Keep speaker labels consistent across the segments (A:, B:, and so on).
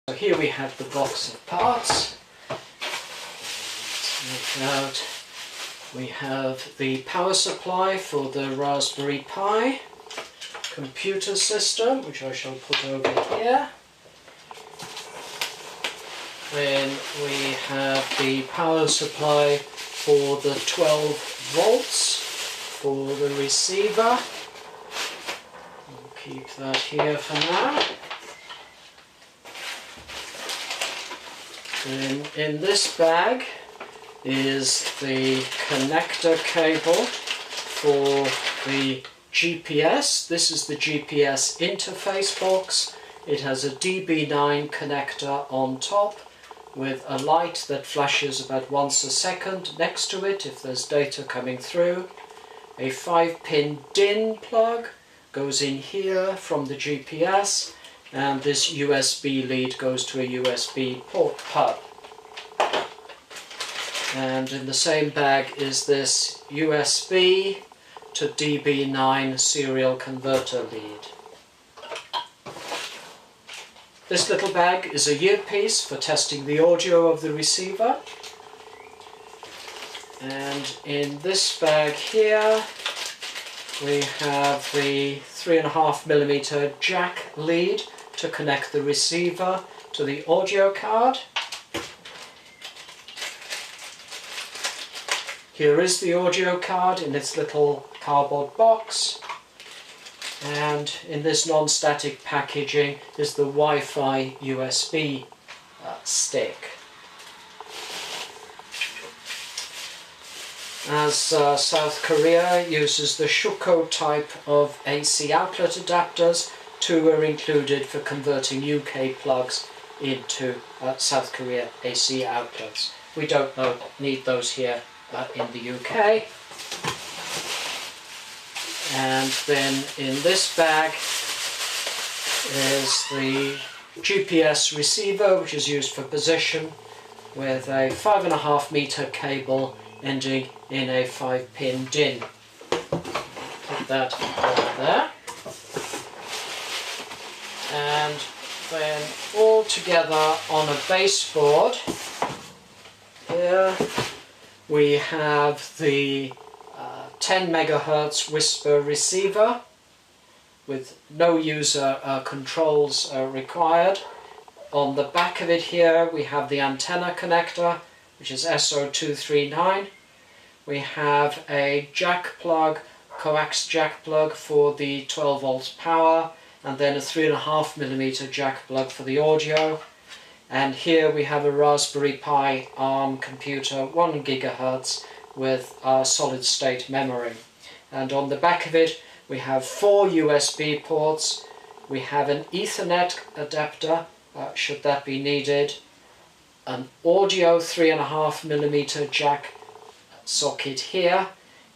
A: So here we have the box of parts. Let's make out. We have the power supply for the Raspberry Pi computer system, which I shall put over here. Then we have the power supply for the 12 volts for the receiver. We'll keep that here for now. Then in this bag is the connector cable for the GPS. This is the GPS interface box. It has a DB9 connector on top with a light that flashes about once a second next to it if there's data coming through. A 5-pin DIN plug goes in here from the GPS, and this USB lead goes to a USB port hub. And in the same bag is this USB to DB9 serial converter lead. This little bag is a earpiece for testing the audio of the receiver. And in this bag here we have the 3.5mm jack lead to connect the receiver to the audio card. Here is the audio card in its little cardboard box, and in this non-static packaging is the Wi-Fi USB stick. As South Korea uses the Shuko type of AC outlet adapters, two are included for converting UK plugs into South Korea AC outlets. We don't need those here in the UK. And then in this bag is the GPS receiver, which is used for position, with a 5.5-meter cable ending in a 5-pin DIN. Put that over there. And then all together on a baseboard here we have the 10 megahertz whisper receiver with no user controls required. On the back of it here we have the antenna connector, which is SO239. We have a jack plug, coax jack plug for the 12 volts power, and then a 3.5mm jack plug for the audio. And here we have a Raspberry Pi ARM computer, 1 GHz, with solid state memory. And on the back of it we have 4 USB ports. We have an Ethernet adapter, should that be needed, an audio 3.5mm jack socket here,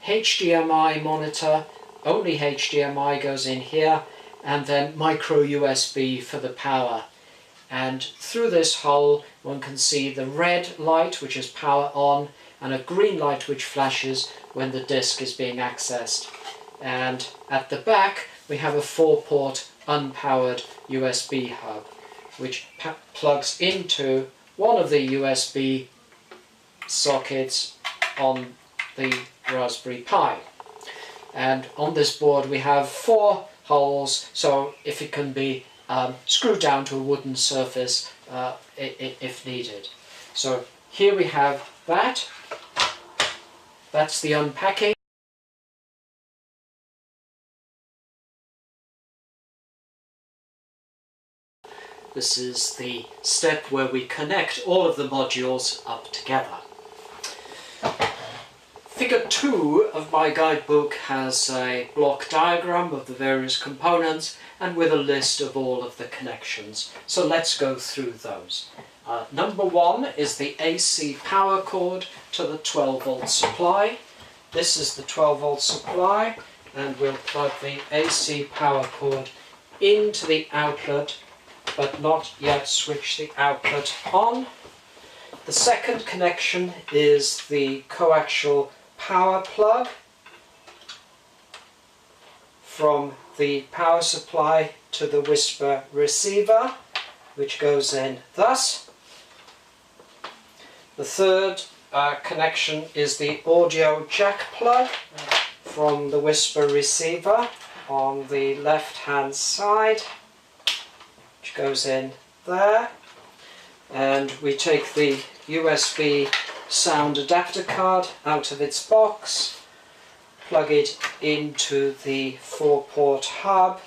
A: HDMI monitor, only HDMI goes in here, and then micro USB for the power. And through this hole one can see the red light, which is power on, and a green light which flashes when the disk is being accessed. And at the back we have a 4-port unpowered USB hub, which plugs into one of the USB sockets on the Raspberry Pi. And on this board we have 4 holes, so if it can be screwed down to a wooden surface if needed. So here we have that. That's the unpacking. This is the step where we connect all of the modules up together. Figure 2 of my guidebook has a block diagram of the various components and with a list of all of the connections. So let's go through those. Number 1 is the AC power cord to the 12 volt supply. This is the 12 volt supply, and we'll plug the AC power cord into the outlet but not yet switch the outlet on. The second connection is the coaxial power plug from the power supply to the Whisper receiver. which goes in thus. The third connection is the audio jack plug from the Whisper receiver on the left hand side, which goes in there. And we take the USB sound adapter card out of its box, plug it into the 4-port hub,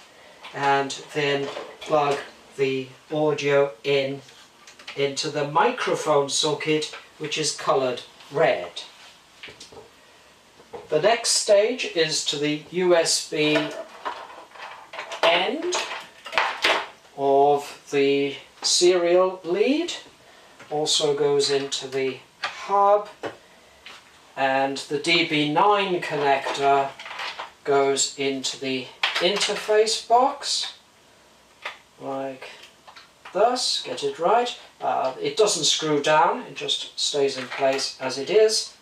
A: and then plug the audio into the microphone socket, which is coloured red. The next stage is to the USB end of the serial lead, also goes into the hub, and the DB9 connector goes into the interface box like thus. Get it right. It doesn't screw down, it just stays in place as it is.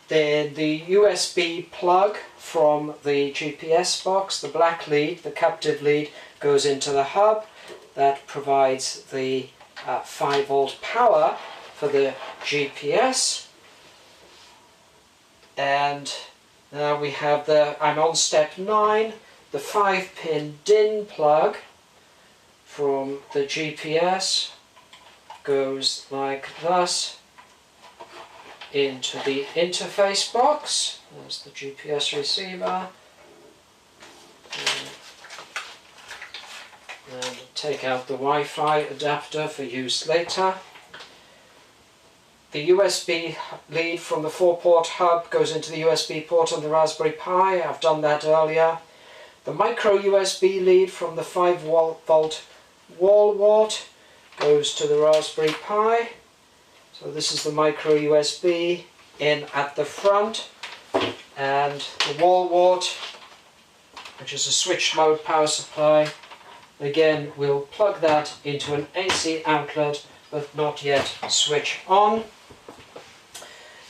A: Then the USB plug from the GPS box, the black lead, the captive lead, goes into the hub. That provides the 5-volt power for the GPS. And now we have I'm on step 9, the 5-pin DIN plug from the GPS goes like thus into the interface box. There's the GPS receiver. And take out the Wi-Fi adapter for use later. The USB lead from the 4-port hub goes into the USB port on the Raspberry Pi. I've done that earlier. The micro USB lead from the 5-volt wall wart goes to the Raspberry Pi. So this is the micro USB in at the front, and the wall wart, which is a switch mode power supply. Again, we'll plug that into an AC outlet, but not yet switch on.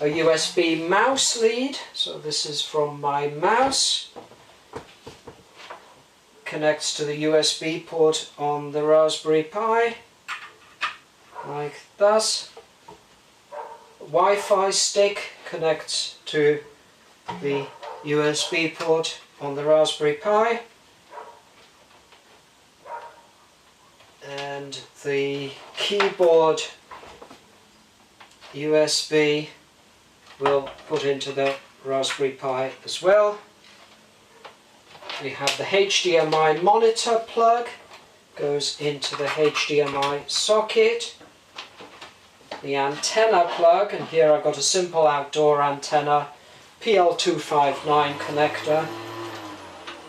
A: A USB mouse lead, so this is from my mouse, connects to the USB port on the Raspberry Pi, like thus. Wi-Fi stick connects to the USB port on the Raspberry Pi, and the keyboard USB will put into the Raspberry Pi as well. We have the HDMI monitor plug, goes into the HDMI socket. The antenna plug, and here I've got a simple outdoor antenna, PL259 connector,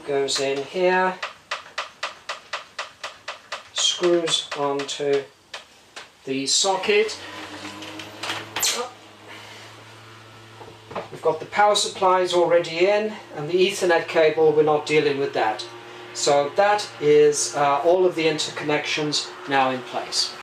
A: goes in here, screws onto the socket. We've got the power supplies already in, and the Ethernet cable, we're not dealing with that. So that is all of the interconnections now in place.